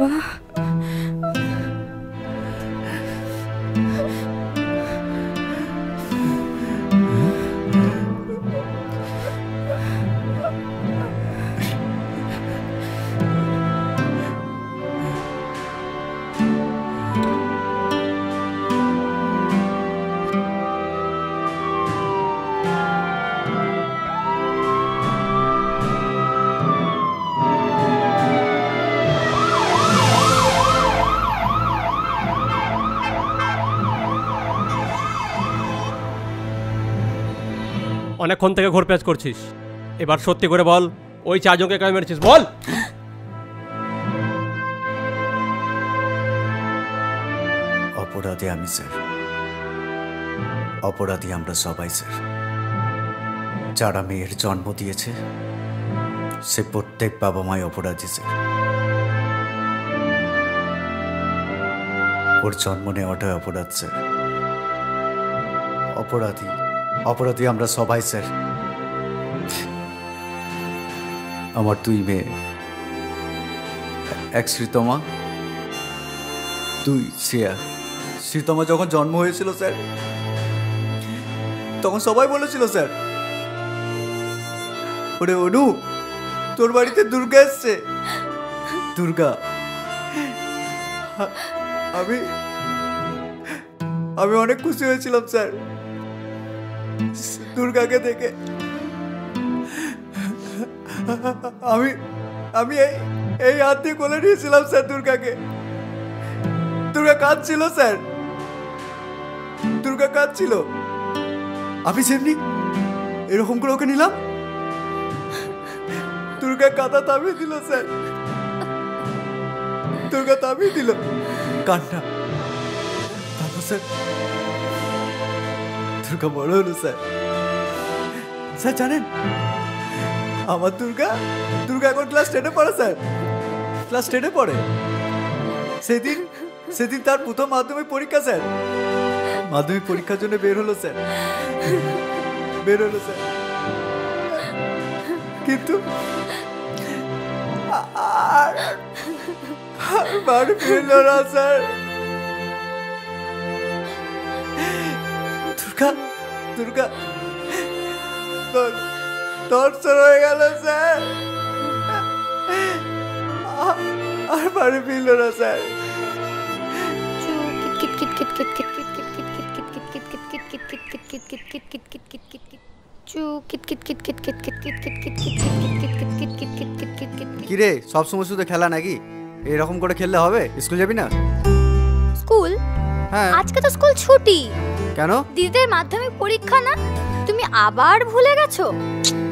বাবা। অনেকক্ষণ থেকে ঘোরপ্যাচ করছিস, এবার সত্যি করে বল ওই চারজনকে কেন মেরেছিস, বল। অপরাধী আমি স্যার, অপরাধী আমরা সবাই স্যার। যারা মেয়ের জন্ম দিয়েছে সে প্রত্যেক বাবা মাই অপরাধী স্যার। ওর জন্ম নেওয়াটাই অপরাধ স্যার। অপরাধী অপরাধী আমরা সবাই স্যার। আমার দুই মেয়ে, এক শ্রীতমা, দুই শ্রেয়া। শ্রীতমা যখন জন্ম হয়েছিল স্যার তখন সবাই বলেছিল স্যার, ওরে অনু তোর বাড়িতে দুর্গা এসছে। দুর্গা, আমি আমি অনেক খুশি হয়েছিলাম স্যার দুর্গাকে দেখে। আমি আমি এই হাত দিয়ে কোলে নিয়েছিলাম স্যার দুর্গাকে। দুর্গা কাঁদছিল স্যার, দুর্গা কাঁদছিল। আমি সেমনি এরকম করে ওকে নিলাম, দুর্গা কাঁদা থামিয়ে দিল স্যার। দুর্গা থামিয়ে দিল কান্না। তারপর স্যার দুর্গা বড় হলো স্যার। স্যার জানেন আমার দুর্গা এখন ক্লাস 10-এ পড়ে স্যার, ক্লাস 10-এ পড়ে। সেদিন তার প্রথম মাধ্যমিক পরীক্ষা স্যার। মাধ্যমিক পরীক্ষার জন্য বের হলো স্যার, কিন্তু বাড়ি ফিরল না স্যার। দুর্গা দর্শন হয়ে গেল স্যার, আর বাড়ি ফিরল না স্যার। কিরে সবসময় শুধু খেলা নাকি? এরকম করে খেললে হবে? স্কুল যাবি না? স্কুল? হ্যাঁ, আজকে তো স্কুল ছুটি। কেন? দিদিদের মাধ্যমিক পরীক্ষা না? তুমি আবার ভুলে গেছো?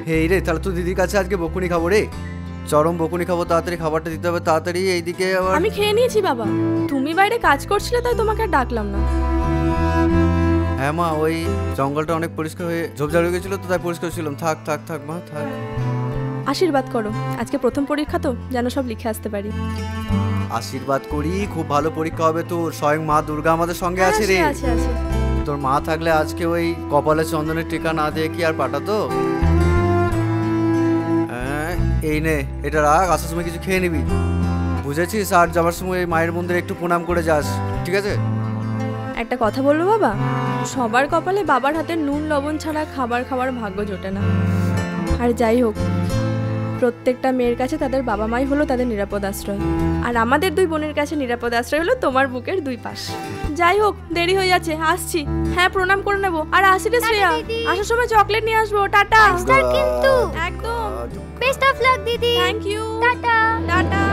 হেই রে, তাহলে তো দিদির কাছে আজকে বকুনি খাবো রে, চরম বকুনি খাবো। তাড়াতাড়ি খাবারটা দিতে হবে, তাড়াতাড়ি। এইদিকে আবার আমি খেয়ে নিয়েছি বাবা, তুমি বাইরে কাজ করছিলে তাই তোমাকে আর ডাকলাম না। হ্যাঁ মা, ওই জঙ্গলটা অনেক পরিষ্কার হয়ে ঝোপঝাড় হয়ে গেছিল তো তাই পরিষ্কার ছিলাম। থাক থাক থাক মা থাক। আশীর্বাদ করো, আজকে প্রথম পরীক্ষা তো, যেন সব লিখে আসতে পারি। আশীর্বাদ করি, খুব ভালো পরীক্ষা হবে তোর। স্বয়ং মা দুর্গা আমাদের সঙ্গে আছে রে। আছে। তোর মা থাকলে আজকে ওই কপালে চন্দনের টিকা না দিয়ে কি আর পাঠাতো? এই নে, এটা রাখ, আসার সময় কিছু খেয়ে নিবি, বুঝেছিস? আর যাবার সময় মায়ের মন্দিরে একটু প্রণাম করে যাস, ঠিক আছে? একটা কথা বলবো বাবা, সবার কপালে বাবার হাতের নুন লবণ ছাড়া খাবার খাওয়ার ভাগ্য জোটে না। আর যাই হোক, প্রত্যেকটা মেয়ের কাছে তাদের বাবা মাই হলো তাদের নিরাপদ আশ্রয়, আর আমাদের দুই বোনের কাছে নিরাপদ আশ্রয় হলো তোমার বুকের দুই পাশ। যাই হোক, দেরি হয়ে যাচ্ছে, আসছি। হ্যাঁ, প্রণাম করে নেবো। আর আসি রে শ্রেয়া, আসার সময় চকলেট নিয়ে আসবো। টাটা। কিন্তু একদম। বেস্ট অফ লাক দিদি। Thank you. Tata tata.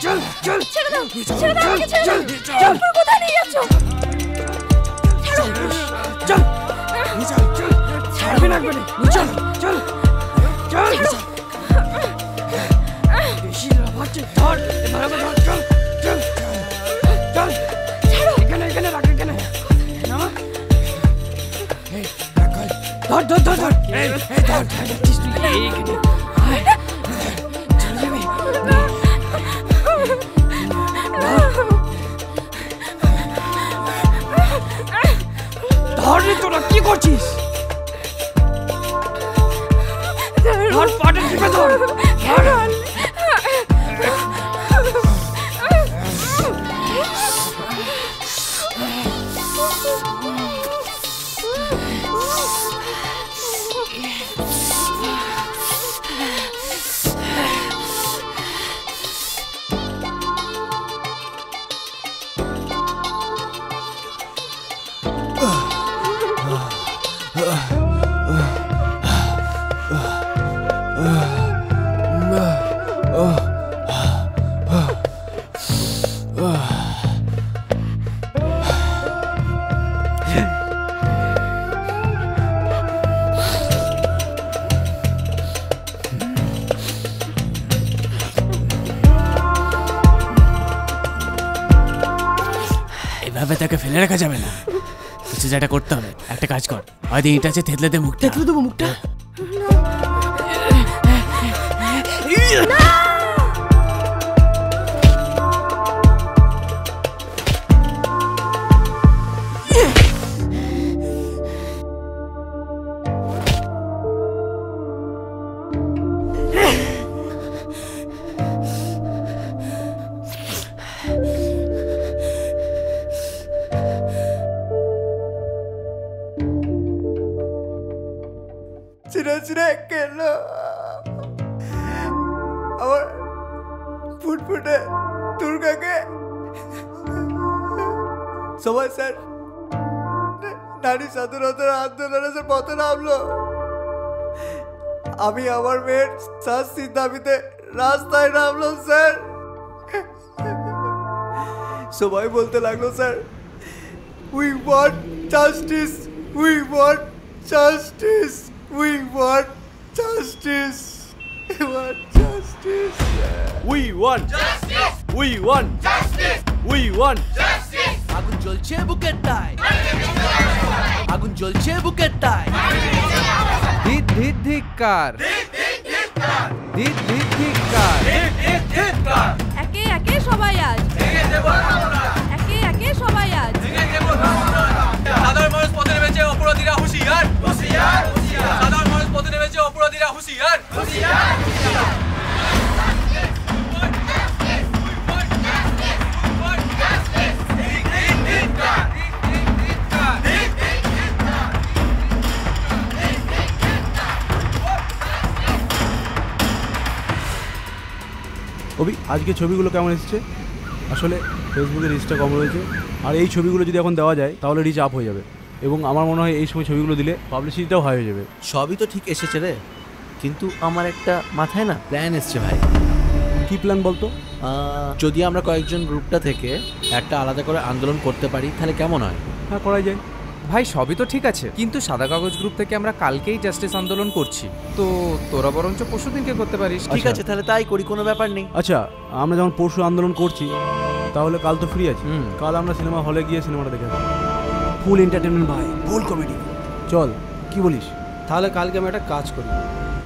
চল চল ছেড়ে দাও, ছেড়ে দাও, আমাকে ছেড়ে দাও। তুমি কোথায় নিয়ে যাচ্ছ? চল চল চল ছাড়বে না একবারে চল চল চল বেশি লাফাচ্ছে ধর এবার ধর চল চল চল এখানে এখানে রাখ এখানে নামা এই ধর ধর ধর ধর এই ধর যাচ্ছিস তুই এইখানে আয় চলে যাবে ধর রে তোরা কি করছিস ধর পাটে টিপে ধর ধর এভাবে তাকে ফেলে রাখা যাবে না, কিছু যেটা করতে হবে। একটা কাজ কর, হয়তো ইট আছে থেতলে দে মুখটা। থেতলে দেবো মুখটা? চিনে চিনে কেন আমার ফুটফুটে দুর্গাকে সবাই স্যার নারী স্বাধীনতার আন্দোলনে স্যার পথে নামলো। আমি আমার মেয়ের শাস্তির দাবিতে রাস্তায় নামলাম স্যার। সবাই বলতে লাগলো sir, we want justice, we want justice, we want justice, we want justice, We want justice. We want justice. We want justice. আগুন জ্বলছে বুকের তাই, আগুন জ্বলছে বুকের তাই। ধিক ধিক ধিক্কার, ধিক ধিক ধিক্কার। একে একে সবাই আজ, একে একে সবাই আজ। সাধারণ মানুষ পথে নেমেছে, অপরাধীরা হুঁশিয়ার, হুঁশিয়ার, হুঁশিয়ার। সাধারণ মানুষ পথে নেমেছে, অপরাধীরা হুঁশিয়ার, হুঁশিয়ার, হুঁশিয়ার। অভি, আজকে ছবিগুলো কেমন এসেছে? আসলে ফেসবুকে রিচটা কম রয়েছে, আর এই ছবিগুলো যদি এখন দেওয়া যায় তাহলে রিচ আপ হয়ে যাবে, এবং আমার মনে হয় এই সময় ছবিগুলো দিলে পাবলিসিটিটাও হাই হয়ে যাবে। সবই তো ঠিক এসেছে রে, কিন্তু আমার একটা মাথায় না প্ল্যান এসছে ভাই। কি প্ল্যান বলতো? যদি আমরা কয়েকজন গ্রুপটা থেকে একটা আলাদা করে আন্দোলন করতে পারি তাহলে কেমন হয়? হ্যাঁ, করা যায়। ভাই সবই তো ঠিক আছে, কিন্তু সাদা কাগজ গ্রুপ থেকে আমরা কালকেই জাস্টিস আন্দোলন করছি, তো তোরা বরঞ্চ পরশুদিনকে করতে পারিস। ঠিক আছে, তাহলে তাই করি, কোনো ব্যাপার নেই। আচ্ছা, আমরা যখন পরশু আন্দোলন করছি তাহলে কাল তো ফ্রি আছি, কাল আমরা সিনেমা হলে গিয়ে সিনেমাটা দেখে আসবো। ফুল এন্টারটেনমেন্ট ভাই, ফুল কমেডি। চল, কি বলিস? তাহলে কালকে আমি একটা কাজ করি,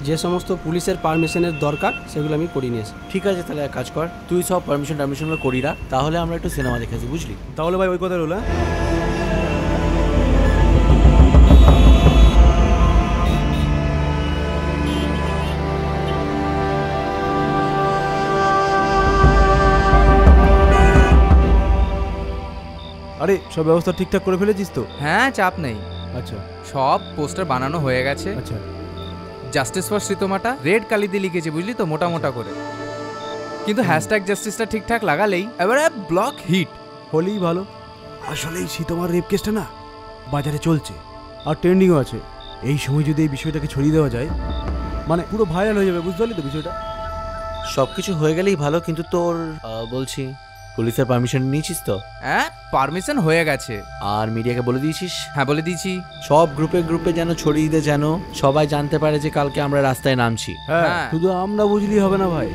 যে সমস্ত পুলিশের পারমিশনের দরকার সেগুলো আমি করিয়ে নিয়েছি। ঠিক আছে, তাহলে এক কাজ কর, তুই সব পারমিশনগুলো করি রাখ, তাহলে আমরা একটু সিনেমা দেখেছি, বুঝলি? তাহলে ভাই ওই কথা রইল। আরে, সব ব্যবস্থা ঠিকঠাক করে ফেলেছিস তো? হ্যাঁ, চাপ নেই। আচ্ছা, সব পোস্টার বানানো হয়ে গেছে। আচ্ছা। জাস্টিস ফর শ্রীতমাটা রেড কালি দিয়ে লিখেছে, বুঝলি তো, মোটা মোটা করে। কিন্তু হ্যাশট্যাগ জাস্টিসটা ঠিকঠাক লাগালেই এবারে ব্লক হিট হলেই ভালো। আসলে এই সীতমার রেপ কেসটা না বাজারে চলছে আর ট্রেন্ডিংও আছে। এই সময় যদি এই বিষয়টাকে ছড়িয়ে দেওয়া যায়, মানে পুরো ভাইরাল হয়ে যাবে, বুঝতে পারলি তো বিষয়টা? সবকিছু হয়ে গেলেই ভালো, কিন্তু তোর বলছি পুলিশের পারমিশন নিয়েছিস তো? হ্যাঁ, পারমিশন হয়ে গেছে। আর মিডিয়াকে বলে দিয়েছিস? হ্যাঁ, বলে দিয়েছি। সব গ্রুপে যেন ছড়িয়ে দে, যেন সবাই জানতে পারে যে কালকে আমরা রাস্তায় নামছি। হ্যাঁ। শুধু আমরা বুঝলেই হবে না ভাই,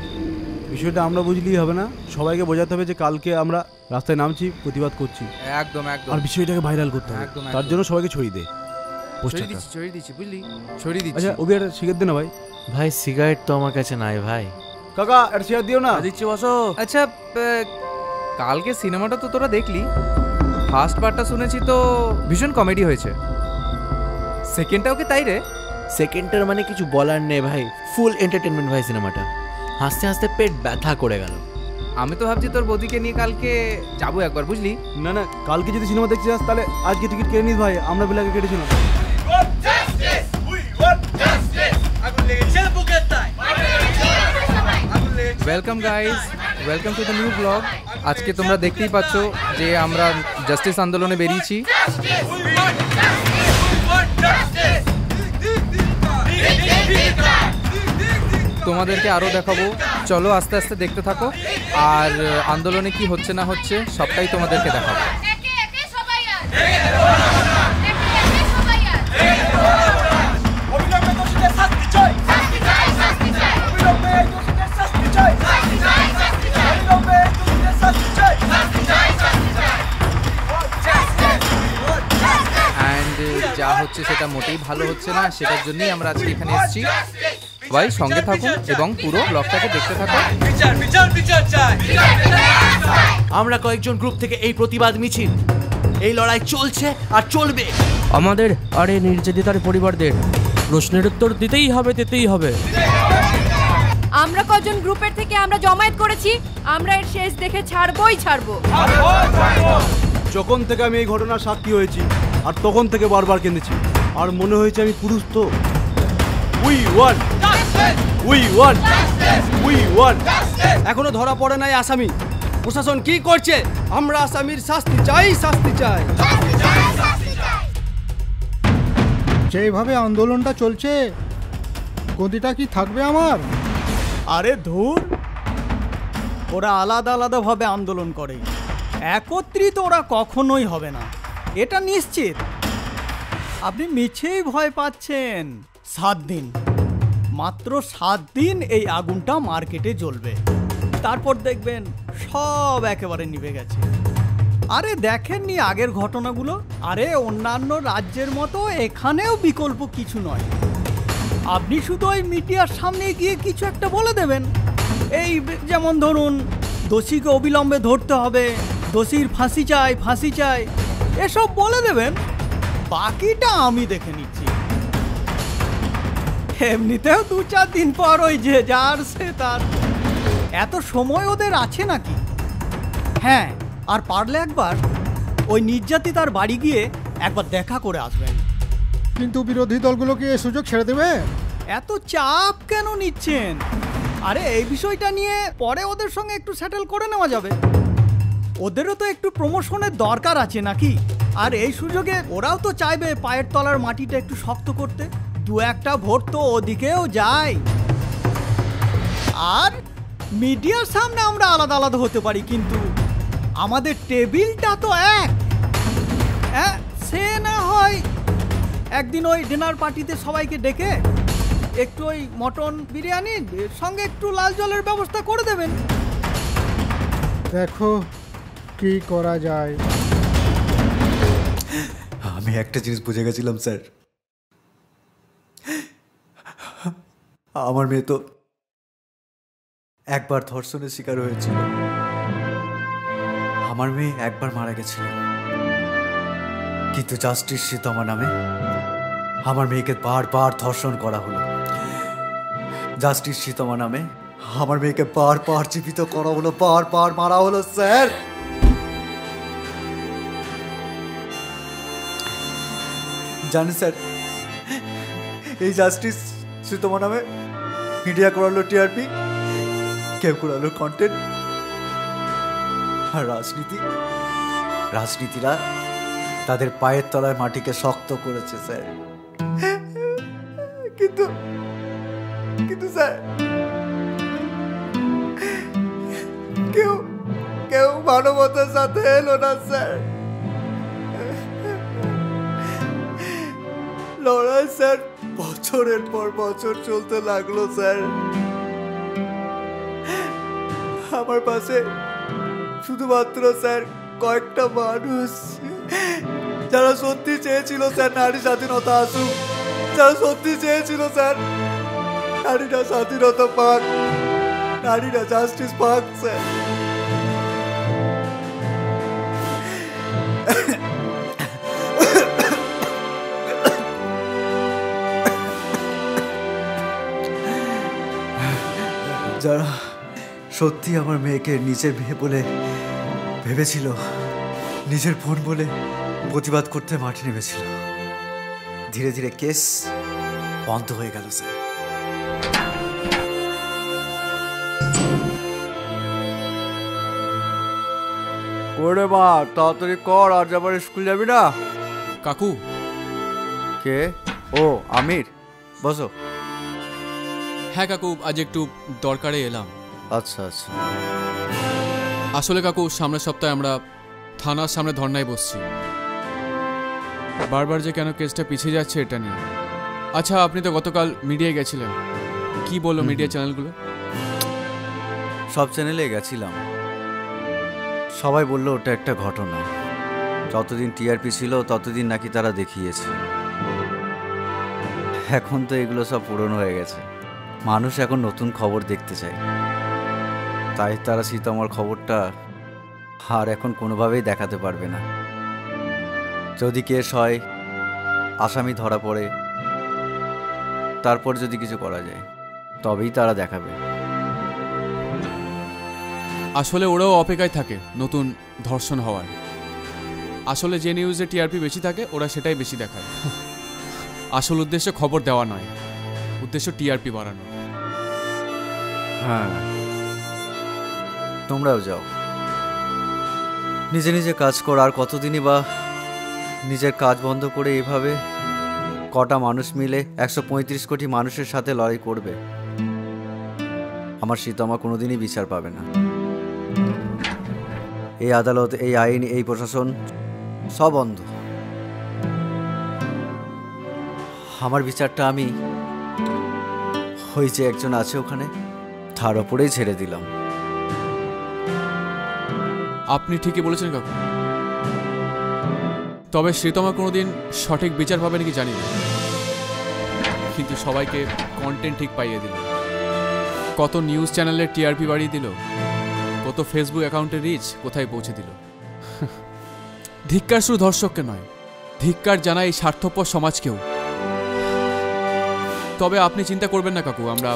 বিষয়টা আমরা বুঝলেই হবে না, সবাইকে বোঝাতে হবে যে কালকে আমরা রাস্তায় নামছি, প্রতিবাদ করছি। একদম একদম। আর বিষয়টাকে ভাইরাল করতে হবে, একদম, তার একদম। জন্য সবাইকে ছড়িয়ে দে ছড়িয়ে পোস্টারটা। দিচ্ছি বুঝলি, ছড়িয়ে দিচ্ছি। আচ্ছা ওবি একটা সিগারেট দে না ভাই। ভাই সিগারেট তো আমার কাছে নাই ভাই। কাকা একটা সিগারেট দিও না। দিচ্ছি বসো। আচ্ছা, কালকে সিনেমাটা তো তোরা দেখলি। ফার্স্ট পার্টটা শুনেছি তো ভীষণ কমেডি হয়েছে, সেকেন্ডটাও কি তাই রে? সেকেন্ডের মানে কিছু বলার নেই ভাই, ফুল এন্টারটেনমেন্ট ভাই সিনেমাটা। হাসতে হাসতে পেট ব্যথা করে গেল। আমি তো ভাবছি তোর বৌদিকে নিয়ে কালকে যাবো একবার, বুঝলি? না না, কালকে যদি সিনেমা দেখতে যাস তাহলে আজকে টিকিট কেটে নিস ভাই, আমরা বিলাকে কেটেছিলাম। Welcome guys, welcome to the new blog. আজকে তোমরা দেখতেই পাচ্ছ যে আমরা জাস্টিস আন্দোলনে বেরিয়েছি। তোমাদেরকে আরও দেখাবো, চলো আস্তে আস্তে দেখতে থাকো, আর আন্দোলনে কি হচ্ছে না হচ্ছে সবটাই তোমাদেরকে দেখাবো। অ্যান্ড যা হচ্ছে সেটা মোটেই ভালো হচ্ছে না, সেটার জন্যই আমরা আজকে এখানে এসেছি। সবাই সঙ্গে থাকুন এবং পুরো ব্লগটাকে দেখতে থাকুন। আমরা কয়েকজন গ্রুপ থেকে এই প্রতিবাদ মিছিল, এই লড়াই চলছে আর চলবে। আমাদের আর এই নির্যাতিতার পরিবারদের প্রশ্নের উত্তর দিতেই হবে। আমরা কজন গ্রুপের থেকে আমরা জমায়েত করেছি, আমরা এর শেষ দেখে ছাড়বো। যখন থেকে আমি এই ঘটনার সাক্ষী হয়েছি আর তখন থেকে বারবার কেঁদেছি, আর মনে হয়েছে আমি পুরুষ তো। We want. এখনো ধরা পড়ে নাই আসামি। প্রশাসন কি করছে? আমরা আসামির শাস্তি চাই। যেভাবে আন্দোলনটা চলছে, গদিটা কি থাকবে আমার? আরে ধুর, ওরা আলাদা আলাদাভাবে আন্দোলন করে, একত্রিত ওরা কখনোই হবে না, এটা নিশ্চিত। আপনি মিছেই ভয় পাচ্ছেন। 7 দিন, মাত্র 7 দিন এই আগুনটা মার্কেটে জ্বলবে, তারপর দেখবেন সব একেবারে নিভে গেছে। আরে দেখেননি আগের ঘটনাগুলো? আরে অন্যান্য রাজ্যের মতো এখানেও বিকল্প কিছু নয়। আপনি শুধু ওই মিডিয়ার সামনে গিয়ে কিছু একটা বলে দেবেন, এই যেমন ধরুন দোষীকে অবিলম্বে ধরতে হবে, দোষীর ফাঁসি চাই, এসব বলে দেবেন, বাকিটা আমি দেখে নিচ্ছি। এমনিতেও 2-4 দিন পর ওই যে যার সে তার, এত সময় ওদের আছে নাকি? হ্যাঁ, আর পারলে একবার ওই নির্যাতিতার বাড়ি গিয়ে একবার দেখা করে আসবেন। কিন্তু বিরোধী দলগুলোকে এই সুযোগ ছেড়ে দেবে? এত চাপ কেন নিচ্ছেন? আরে এই বিষয়টা নিয়ে পরে ওদের সঙ্গে একটু সেটেল করে নেওয়া যাবে। ওদেরও তো একটু প্রমোশনের দরকার আছে নাকি? আর এই সুযোগে ওরাও তো চাইবে পায়ের তলার মাটিটা একটু শক্ত করতে, 2-1টা ভোট তো ওদিকেও যায়। আর মিডিয়ার সামনে আমরা আলাদা আলাদা হতে পারি, কিন্তু আমাদের টেবিলটা তো এক। হ্যাঁ, সে না হয় একদিন ওই ডিনার পার্টিতে সবাইকে ডেকে একটু ওই মটন বিরিয়ানির সঙ্গে একটু লাল জলের ব্যবস্থা করে দেবেন। দেখো কি করা যায়। আমি একটা জিনিস বুঝে গেছিলাম স্যার, আমার মেয়ে তো একবার ধর্ষণের শিকার হয়েছিল, আমার মেয়ে একবার মারা গেছিল, কিন্তু জাস্টিস সীতমা নামে আমার মেয়েকে বারবার ধর্ষণ করা হলো। জাস্টিস সীতমা নামে আমার মেয়েকে বারবার জীবিত করা হলো, বারবার মারা হলো স্যার। জানেন স্যার, এই জাস্টিস সীতমা নামে মিডিয়া করালো টিআরপি, কেউ করালো কন্টেন্ট, আর রাজনীতিরা তাদের পায়ের তলায় মাটিকে শক্ত করেছে স্যার। কিন্তু স্যার মানবতার সাথে এলো না স্যার। লড়াই স্যার বছরের পর বছর চলতে লাগলো স্যার। আমার পাশে শুধুমাত্র স্যার কয়েকটা মানুষ, যারা সত্যি চেয়েছিল স্যার নারী স্বাধীনতা আসুক, যারা সত্যি চেয়েছিল স্যার নারীরা স্বাধীনতা পাক, নারীরা জাস্টিস পাক স্যার। যারা সত্যি আমার মেয়েকে নিজের মেয়ে বলে ভেবেছিল, নিজের বোন বলে প্রতিবাদ করতে মাঠে নেমেছিল, ধীরে ধীরে কেস বন্ধ হয়ে গেল স্যার। ওরে মা তাড়াতাড়ি কর, আজ আবার স্কুল যাবি না? কাকু। কে? ও আমির, বসো। হ্যাঁ কাকু, আজ একটু দরকারে এলাম। আচ্ছা আচ্ছা। আসলে কাকু সামনের সপ্তাহে আমরা থানার সামনে ধর্নায় বসছি, বারবার যে কেন কেসটা পিছিয়ে যাচ্ছে এটা নিয়ে। আচ্ছা আপনি তো গতকাল মিডিয়ায় গেছিলেন, কি বললো মিডিয়া চ্যানেলগুলো? সব চ্যানেলে গেছিলাম, সবাই বললো ওটা একটা ঘটনা, যতদিন টিআরপি ছিল ততদিন নাকি তারা দেখিয়েছে। এখন তো এগুলো সব পুরনো হয়ে গেছে, মানুষ এখন নতুন খবর দেখতে চায়, তাই তারা সীতামার খবরটা আর এখন কোনোভাবেই দেখাতে পারবে না। যদি কেস হয়, আসামি ধরা পড়ে, তারপর যদি কিছু করা যায় তবেই তারা দেখাবে। আসলে ওরাও অপেক্ষায় থাকে নতুন ধর্ষণ হওয়ার। আসলে যে নিউজে টিআরপি বেশি থাকে ওরা সেটাই বেশি দেখায়। আসল উদ্দেশ্য খবর দেওয়া নয়, উদ্দেশ্য টিআরপি বাড়ানো। হ্যাঁ, তোমরাও যাও, নিজে নিজে কাজ কর। আর কতদিনই বা নিজের কাজ বন্ধ করে এভাবে কটা মানুষ মিলে 135 কোটি মানুষের সাথে লড়াই করবে? আমার সীতামা কোনোদিনই বিচার পাবে না। এই আদালত, এই আইন, এই প্রশাসন সব অন্ধ। আমার বিচারটা আমি ওই যে একজন আছে ওখানে, তার ওপরেই ছেড়ে দিলাম। আপনি ঠিকই বলেছেন কাকু, তবে শ্রীতমা কোনোদিন সঠিক বিচার পাবে নাকি জানি না, কিন্তু সবাইকে কন্টেন্ট ঠিক পাইয়ে দিল। কত নিউজ চ্যানেলের টিআরপি বাড়িয়ে দিল, কত ফেসবুক অ্যাকাউন্টের রিচ কোথায় পৌঁছে দিল। ধিক্কার শুধু ধর্ষককে নয়, ধিক্কার জানায় এই স্বার্থপর সমাজকেও। তবে আপনি চিন্তা করবেন না কাকু, আমরা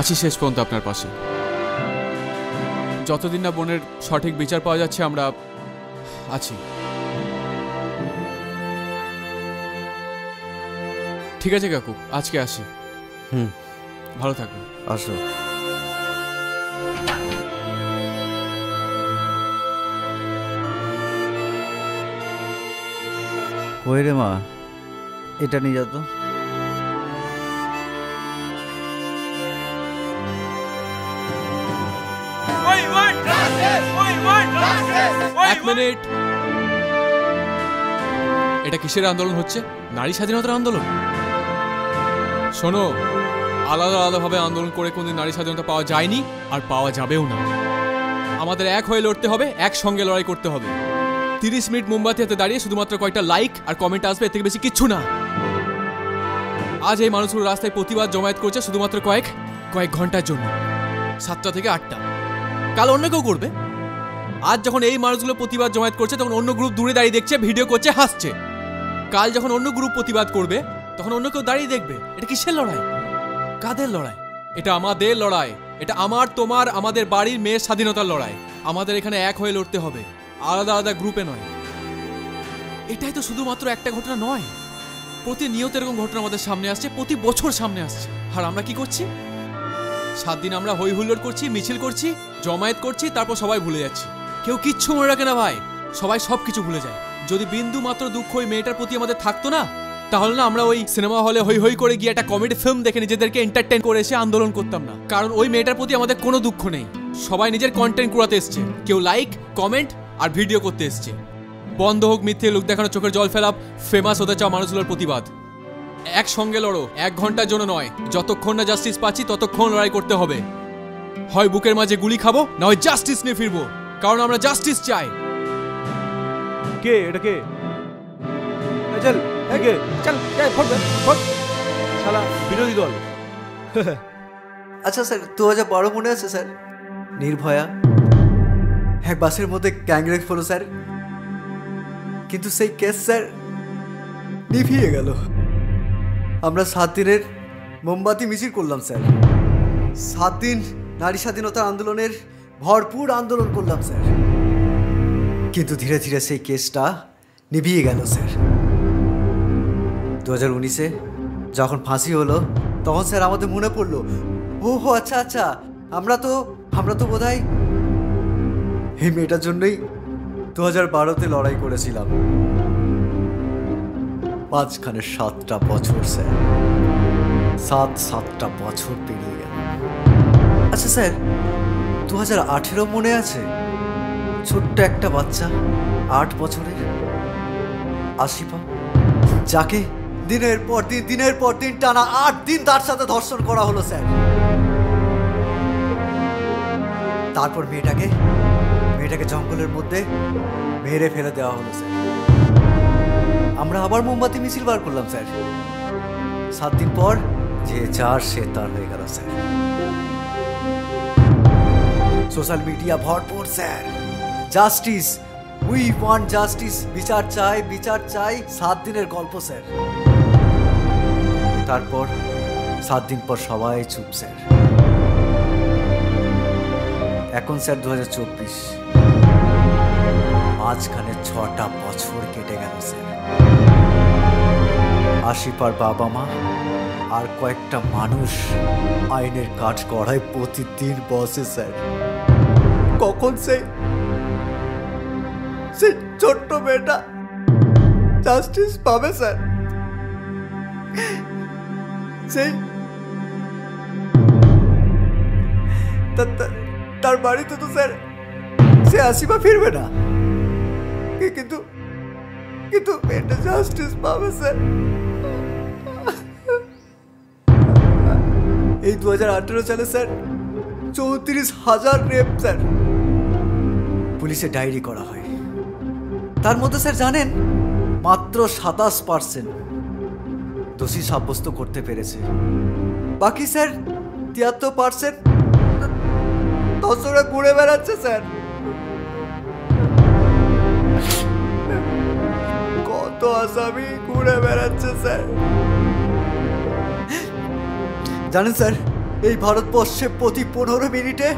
আছি শেষ পর্যন্ত আপনার পাশে। যতদিন না বোনের সঠিক বিচার পাওয়া যাচ্ছে আমরা আছি। ঠিক আছে কাকু, আজকে আসি। ভালো থাকবেন। আসো। কই রে মা, এটা নিয়ে যা তো। এক মিনিট, এটা কিসের আন্দোলন হচ্ছে? নারী স্বাধীনতার আন্দোলন? শোনো, আলাদা আলাদাভাবে আন্দোলন করে কোনদিন নারী স্বাধীনতা পাওয়া যায়নি আর পাওয়া যাবেও না। আমাদের এক হয়ে লড়তে হবে, একসঙ্গে লড়াই করতে হবে। 30 মিনিট মোমবাতি হাতে দাঁড়িয়ে শুধুমাত্র কয়েকটা লাইক আর কমেন্ট আসবে, এর থেকে বেশি কিচ্ছু না। আজ এই মানুষগুলো রাস্তায় প্রতিবাদ জমায়েত করছে শুধুমাত্র কয়েক ঘন্টার জন্য, 7টা থেকে 8টা। কাল অন্য কেউ করবে। আজ যখন এই মানুষগুলো প্রতিবাদ জমায়েত করছে তখন অন্য গ্রুপ দূরে দাঁড়িয়ে দেখছে, ভিডিও করছে, হাসছে। কাল যখন অন্য গ্রুপ প্রতিবাদ করবে তখন অন্য কেউ দাঁড়িয়ে দেখবে। এটা কিসের লড়াই? কাদের লড়াই? এটা আমাদের লড়াই। এটা আমার, তোমার, আমাদের বাড়ির মেয়ের স্বাধীনতার লড়াই। আমাদের এখানে এক হয়ে লড়তে হবে, আলাদা আলাদা গ্রুপে নয়। এটাই তো শুধুমাত্র একটা ঘটনা নয়, প্রতিনিয়ত এরকম ঘটনা আমাদের সামনে আসছে, প্রতি বছর সামনে আসছে। আর আমরা কি করছি? 7 দিন আমরা হই হুল্লোড় করছি, মিছিল করছি, জমায়েত করছি, তারপর সবাই ভুলে যাচ্ছি। কেউ কিচ্ছু মনে রাখে না ভাই, সবাই সব কিছু ভুলে যায়। যদি বিন্দু মাত্র দুঃখ ওই মেয়েটার প্রতি আমাদের থাকতো না, তাহলে না আমরা ওই সিনেমা হলে হই হই করে গিয়ে একটা কমেডি ফিল্ম দেখে নিজেদেরকে এন্টারটেইন করে এসে আন্দোলন করতাম না। কারণ ওই মেয়েটার প্রতি আমাদের কোনো দুঃখ নেই। সবাই নিজের কন্টেন্ট কুড়াতে এসছে, কেউ লাইক কমেন্ট আর ভিডিও করতে এসছে। বন্ধ হোক মিথ্যে লোক দেখানো, চোখের জল ফেলা, ফেমাস হতে চাও মানুষগুলোর প্রতিবাদ। একসঙ্গে লড়ো, 1 ঘন্টার জন্য নয়, যতক্ষণ না জাস্টিস পাচ্ছি ততক্ষণ লড়াই করতে হবে। হয় বুকের মাঝে গুলি খাবো, না হয় জাস্টিস নিয়ে ফিরবো, কারণ আমরা জাস্টিস চাই। কে এটা কে? চল কে? চল শালা বিরোধী দল। আচ্ছা স্যার, 2012 মনে আছে স্যার? নির্ভয়া এক বাসের মধ্যে গ্যাংরেপ হলো স্যার, কিন্তু সেই কেস স্যার নিভিয়ে গেল। আমরা 7 দিনের মোমবাতি মিছিল করলাম স্যার, 7 দিন নারী স্বাধীনতা আন্দোলনের ভরপুর আন্দোলন করলাম স্যার, কিন্তু ধীরে ধীরে সেই কেসটা নিভিয়ে গেল স্যার। 2019-এ যখন ফাঁসি হলো তখন স্যার আমাদের মনে পড়লো, ওহো আচ্ছা আচ্ছা, আমরা তো বোধহয় এই মেয়েটার জন্যই 2012-তে লড়াই করেছিলাম। 7টা বছর স্যার, 7টা বছর পেরিয়ে গেল। আচ্ছা স্যার, 2018 মনে আছে? ছোট্ট একটা বাচ্চা 8 বছরের আশিফা, যাকে দিনের পর দিন টানা 8 দিন তার সাথে ধর্ষণ করা হলো স্যার। তারপর মেয়েটাকে জঙ্গলের মধ্যে মেরে ফেলে দেওয়া হলো স্যার। আমরা আবার মোমবাতি মিছিল বার করলাম স্যার। 7 দিন পর যে যার সে তার হয়ে গেল স্যার। সোশ্যাল মিডিয়া ভরপুর sir, justice, we want justice, বিচার চাই। 7 দিনের গল্প স্যার। তারপর 7 দিন পর সবাই চুপ স্যার। এখন স্যার 2024, মাঝখানে 6টা বছর কেটে গেল স্যার। আশিফার বাবা মা আর কয়েকটা মানুষ আইনের কাঠ গড়ায় প্রতিদিন বসে স্যার। কখন সেই ছোট্ট মেয়েটা জাস্টিস পাবে স্যার? সেই তার বাড়িতে তো স্যার সে আশিফা ফিরবে না, কিন্তু মেয়েটা জাস্টিস পাবে স্যার। এই 2018 সালে স্যার 34,000 রেপ স্যার পুলিশে ডায়েরি করা হয়। তার মধ্যে স্যার জানেন মাত্র 27% দোষী সাব্যস্ত করতে পেরেছে। বাকি স্যার 73% ধর্ষণে ঘুরে বেড়াচ্ছে স্যার। কত আসামি ঘুরে বেড়াচ্ছে স্যার। জানেন স্যার, এই ভারতবর্ষে প্রতি 15 মিনিটে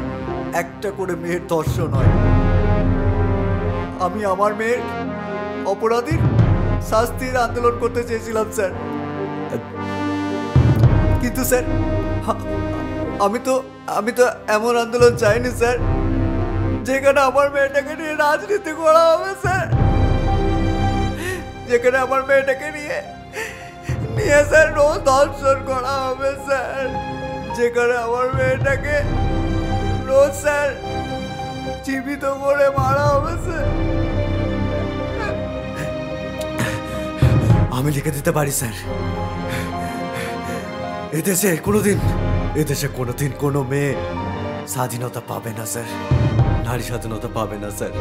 একটা করে মেয়ের ধর্ষণ হয়। আমি আমার মেয়ের অপরাধীর শাস্তির আন্দোলন করতে চেয়েছিলাম স্যার, কিন্তু স্যার আমি তো এমন আন্দোলন চাইনি স্যার যেখানে আমার মেয়েটাকে নিয়ে রাজনীতি করা হবে স্যার, যেখানে আমার মেয়েটাকে নিয়ে স্যার রোজ ধর্ষণ করা হবে স্যার, যেখানে আমার মেয়েটাকে রোজ স্যার জীবিত করে মারা হবে স্যার। আমি লিখে দিতে পারি স্যার, এদেশে কোনোদিন কোনো মেয়ে স্বাধীনতা পাবে না স্যার, নারী স্বাধীনতা পাবে না স্যার।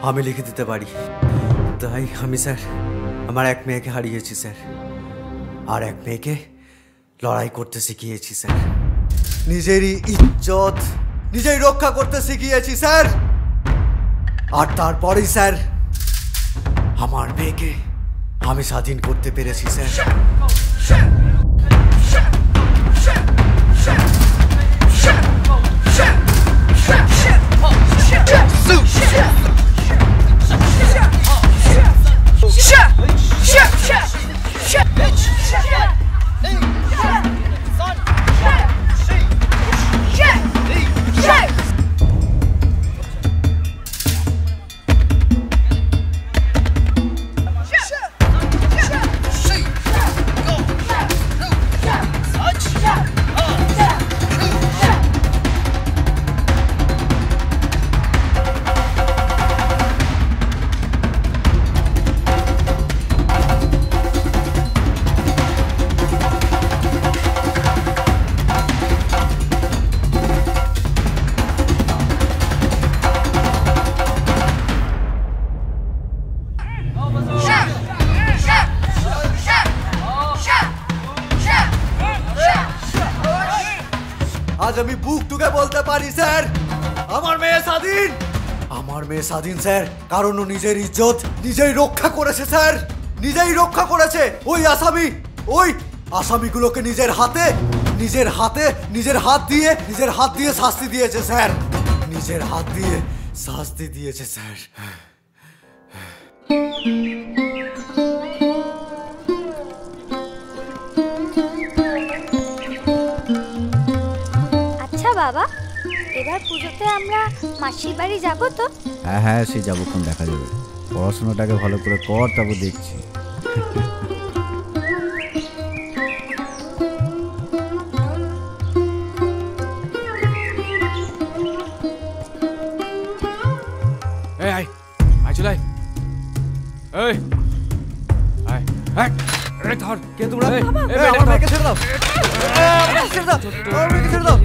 আমি লিখে দিতে পারি। তাই আমি স্যার আমার এক মেয়েকে হারিয়েছি স্যার, আর এক মেয়েকে লড়াই করতে শিখিয়েছি স্যার। নিজেরই ইজ্জত নিজেই রক্ষা করতে শিখিয়েছি স্যার। আর তারপরেই স্যার আমার মেয়েকে আমি স্বাধীন করতে পেরেছি স্যার। পারি স্যার। আমার মেয়ে স্বাধীন, আমার মেয়ে স্বাধীন স্যার, কারণ ও নিজের ইজ্জত নিজেই রক্ষা করেছে স্যার, নিজেই রক্ষা করেছে। ওই আসামিগুলোকে নিজের হাত দিয়ে শাস্তি দিয়েছে স্যার, নিজের হাত দিয়ে শাস্তি দিয়েছে স্যার। আচ্ছা বাবা, এবার পুজোতে আমরা মাসির বাড়ি যাব তো? হ্যাঁ সে যাবোক্ষণ দেখা যাবে, পড়াশোনাটাকে ভালো করে কর, তারপর দেখছি। ধর কে তোমরা? আমার মেয়েকে ছেড়ে দাও, ছেড়ে দাও।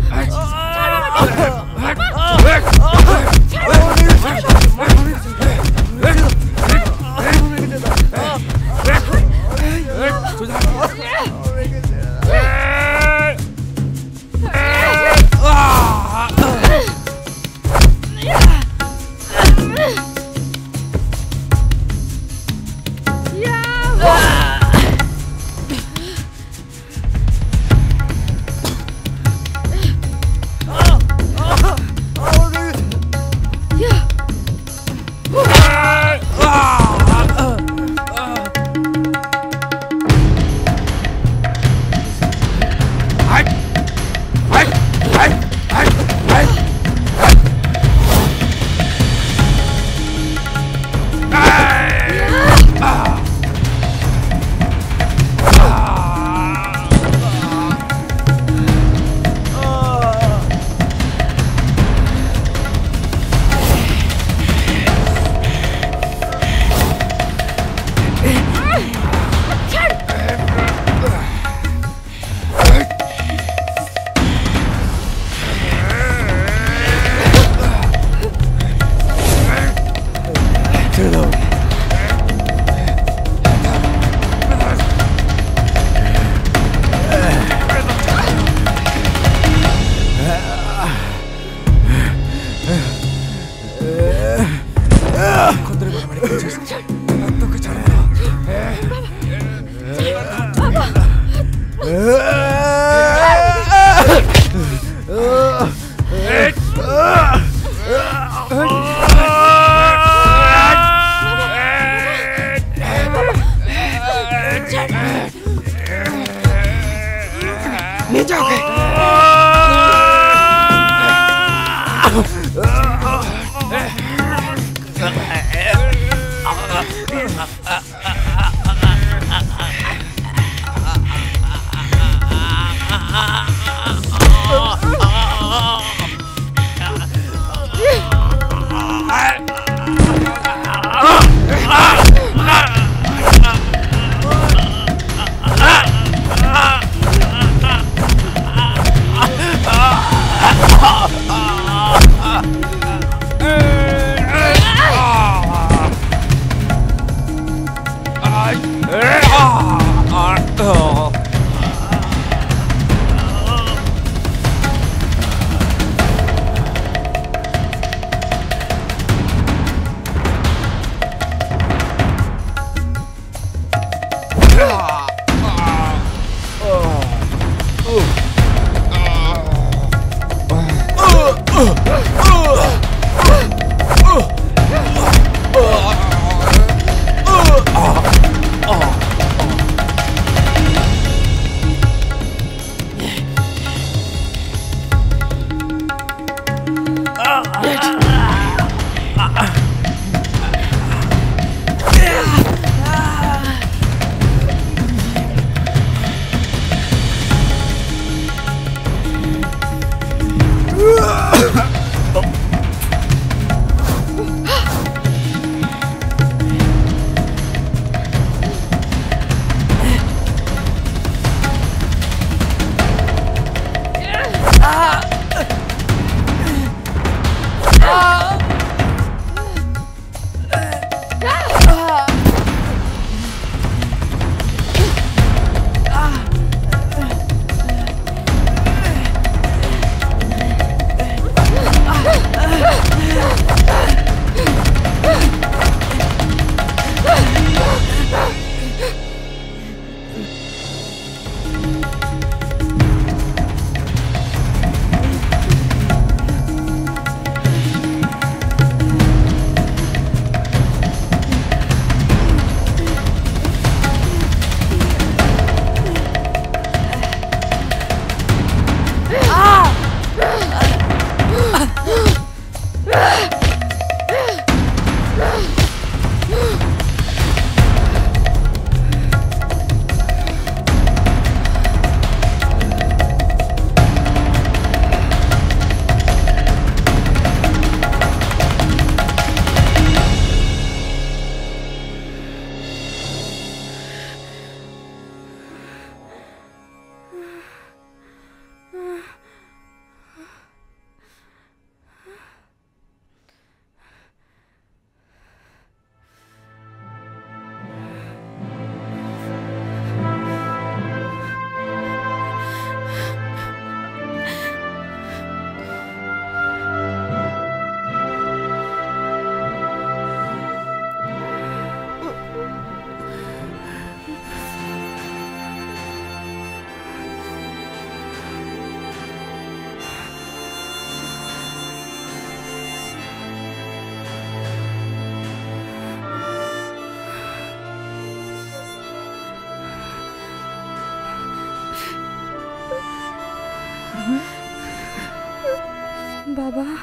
বাবা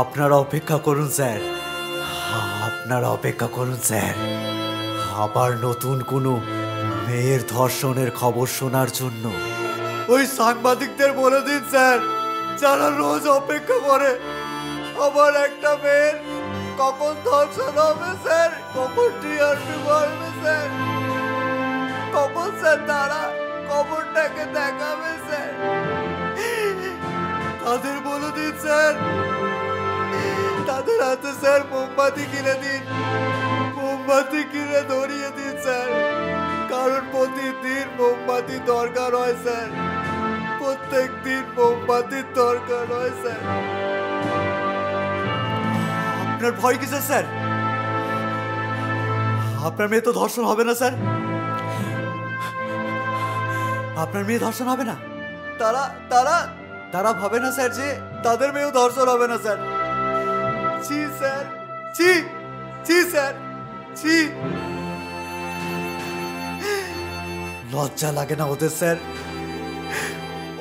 আপনারা অপেক্ষা করুন স্যার, আপনারা অপেক্ষা করুন স্যার। আবার নতুন কোনো মেয়ের ধর্ষণের খবর শোনার জন্য ওই সাংবাদিকদের বলে দিন স্যার, যারা রোজ অপেক্ষা করে আবার একটা মেয়ের কখন ধর্ষণ হবে স্যার, কখন টিআরপি বাড়বে স্যার, কখন স্যার তারা খবরটাকে দেখাবে স্যার, তাদের বলে দিন স্যার, তাদের হাতে স্যার মোমবাতি কিনে দিন, মোমবাতি কিনে ধরিয়ে দিন স্যার, কারণ প্রতিদিন মোমবাতি দরকার হয় স্যার, প্রত্যেক দিন মোমবাতির দরকার হয় স্যার। আপনার ভয় কিসের স্যার? আপনার মেয়ে তো ধর্ষণ হবে না স্যার, আপনার মেয়ে ধর্ষণ হবে না। তারা তারা তারা ভাবে না স্যার যে তাদের মেয়েও ধর্ষণ হবে না স্যার। ছি স্যার, ছি ছি স্যার, ছি। লজ্জা লাগে না ওদের স্যার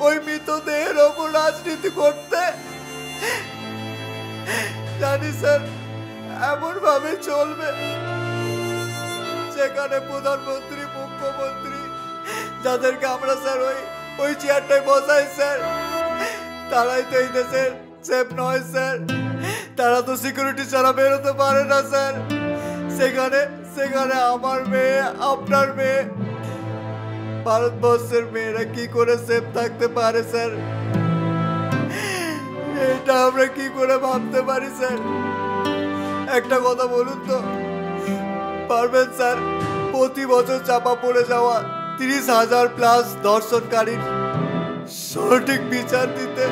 ওই মৃতদেহের ওপর রাজনীতি করতে? জানি স্যার এমন ভাবে চলবে যেখানে প্রধানমন্ত্রী, মুখ্যমন্ত্রী, যাদেরকে আমরা স্যার ওই চেয়ারটায় বসাই স্যার, তারাই তো এই দেশের সেফ নয় স্যার, তারা তো সিকিউরিটি ছাড়া বেরোতে পারে না স্যার। সেখানে আমার মেয়ে, আপনার মেয়ে, ভারতবর্ষের মেয়েরা কি করে সেফ থাকতে পারে স্যার? এটা আমরা কি করে ভাবতে পারি স্যার? একটা কথা বলুন তো, পারবেন স্যার প্রতি বছর চাপা পড়ে যাওয়া 30,000 প্লাস ধর্ষণকারীর সঠিক বিচার দিতে,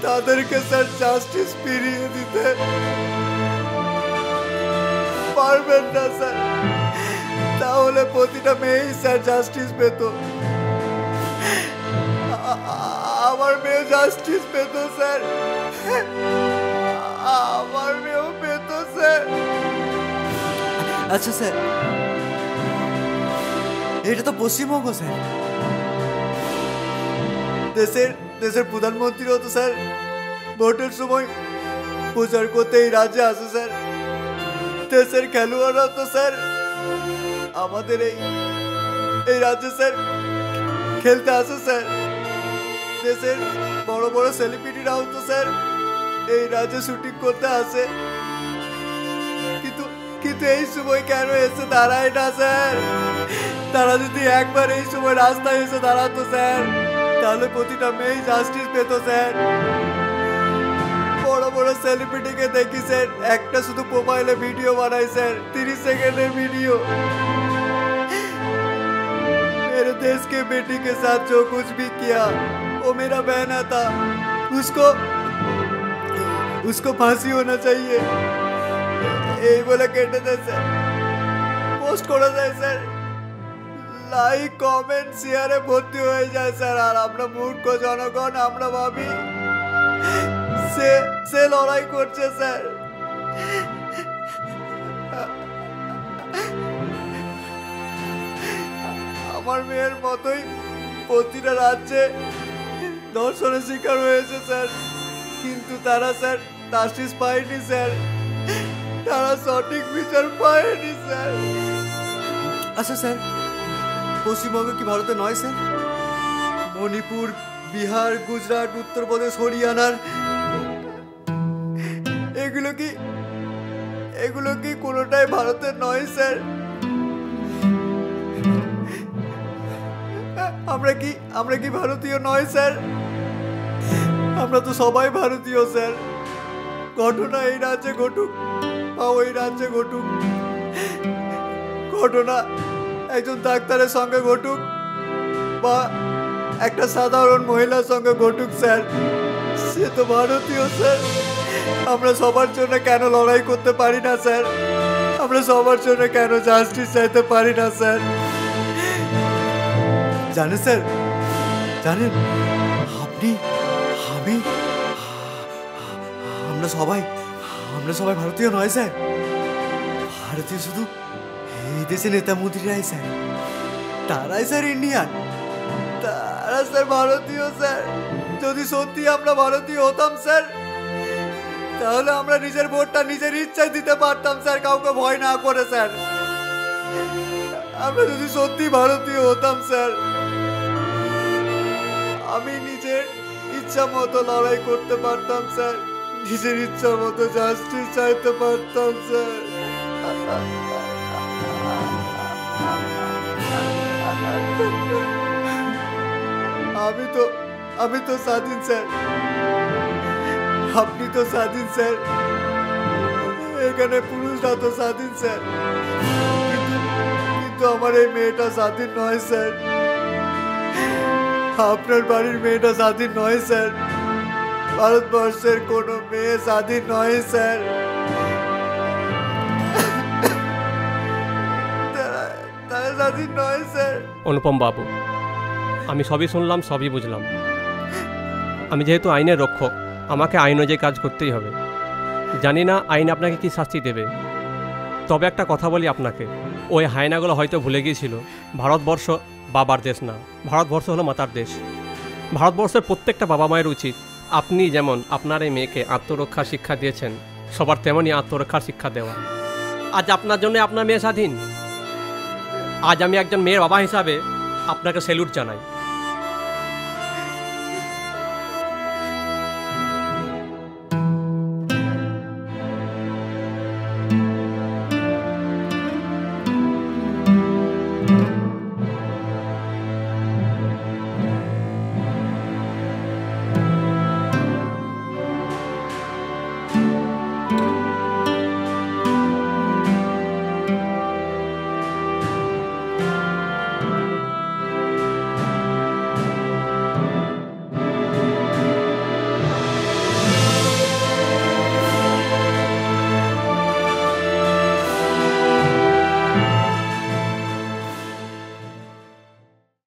তাদেরকে স্যার জাস্টিস ফিরিয়ে দিতে পারবেন না স্যার? তাহলে প্রতিটা মেয়েই স্যার জাস্টিস পেত, আমার মেয়ে জাস্টিস পেত স্যার, আমার মেয়েও পেত স্যার। আচ্ছা স্যার, এটা তো পশ্চিমবঙ্গ স্যার, দেশের প্রধানমন্ত্রীও তো স্যার ভোটের সময় প্রচার করতে এই রাজ্যে আসে স্যার, দেশের খেলোয়াড়রাও তো স্যার আমাদের এই রাজ্যে স্যার খেলতে আসে স্যার, দেশের বড় বড় সেলিব্রিটিরাও তো স্যার এই রাজ্যে শুটিং করতে আসে, কিন্তু এই সময় কেন এসে দাঁড়ায় না স্যার? তারা যদি একবার এই সময় রাস্তায় এসে দাঁড়াতো স্যার, তাহলে প্রতিটা মেয়ে জাস্টিস পেত স্যার। বড় বড় সেলিব্রিটিকে দেখি স্যার একটা শুধু মোবাইলে ভিডিও বানায় স্যার, 30 সেকেন্ডের ভিডিও। मेरे देश के बेटी के साथ जो कुछ भी किया वो मेरा बहना था, उसको फांसी होना चाहिए, এই বলে কেটে দেয় স্যার, পোস্ট করে দেয় স্যার, লাইক কমেন্ট শেয়ারে ভর্তি হয়ে যায় স্যার। আর আমরা মূর্খ জনগণ আমরা ভাবি সে লড়াই করছে স্যার। আমার মেয়ের মতোই প্রতিটা রাজ্যে ধর্ষণের শিকার হয়েছে স্যার, কিন্তু তারা স্যার জাস্টিস পায়নি স্যার, তারা সঠিক বিচার পায়নি স্যার। আচ্ছা স্যার, পশ্চিমবঙ্গ কি ভারতে নয় স্যার? মণিপুর, বিহার, গুজরাট, উত্তরপ্রদেশ, হরিয়ানার এগুলো কি কোনোটাই ভারতের নয় স্যার? আমরা কি ভারতীয় নয় স্যার? আমরা তো সবাই ভারতীয় স্যার। ঘটনা এই রাজ্যে ঘটুক বা ওই রাজ্যে ঘটুক, ঘটনা একজন ডাক্তারের সঙ্গে ঘটুক বা একটা সাধারণ মহিলার সঙ্গে ঘটুক স্যার, সে তো ভারতীয় স্যার। আমরা সবার জন্য কেন লড়াই করতে পারি না স্যার? আমরা সবার জন্য কেন জাস্টিস চাইতে পারি না স্যার? জানেন স্যার, জানেন আপনি, আমি, আমরা সবাই ভারতীয় নয় স্যার। ভারতীয় শুধু এই দেশে নেতা মন্ত্রীরাই স্যার, তারাই স্যার ইন্ডিয়ান, তারা স্যার ভারতীয় স্যার। যদি সত্যি আমরা ভারতীয় হতাম স্যার, তাহলে আমরা নিজের ভোটটা নিজের ইচ্ছায় দিতে পারতাম স্যার, কাউকে ভয় না করে স্যার। আমরা যদি সত্যি ভারতীয় হতাম স্যার, আমি নিজের ইচ্ছা মতো লড়াই করতে পারতাম স্যার, নিজের ইচ্ছা মতো জাস্টিস চাইতে পারতাম স্যার। আমি তো স্বাধীন স্যার, আপনি তো স্বাধীন স্যার, এখানে পুরুষরা তো স্বাধীন স্যার, কিন্তু আমার এই মেয়েটা স্বাধীন নয় স্যার। আপনার বাড়ির মেয়েটা স্বাধীন নয় স্যার, ভারতবর্ষের কোনো মেয়ে স্বাধীন নয় স্যার। তারা স্বাধীন নয় স্যার। অনুপম বাবু, আমি সবই শুনলাম, সবই বুঝলাম। আমি যেহেতু আইনের রক্ষক, আমাকে আইন অনুযায়ী কাজ করতেই হবে। জানি না আইন আপনাকে কি শাস্তি দেবে, তবে একটা কথা বলি আপনাকে, ওই হায়নাগুলো হয়তো ভুলে গিয়েছিল ভারতবর্ষ বাবার দেশ না, ভারতবর্ষ হলো মাতার দেশ। ভারতবর্ষের প্রত্যেকটা বাবা মায়ের উচিত, আপনি যেমন আপনার এই মেয়েকে আত্মরক্ষার শিক্ষা দিয়েছেন, সবার তেমনই আত্মরক্ষার শিক্ষা দেওয়া। আজ আপনার জন্য আপনার মেয়ে স্বাধীন। আজ আমি একজন মেয়ের বাবা হিসাবে আপনাকে স্যালুট জানাই।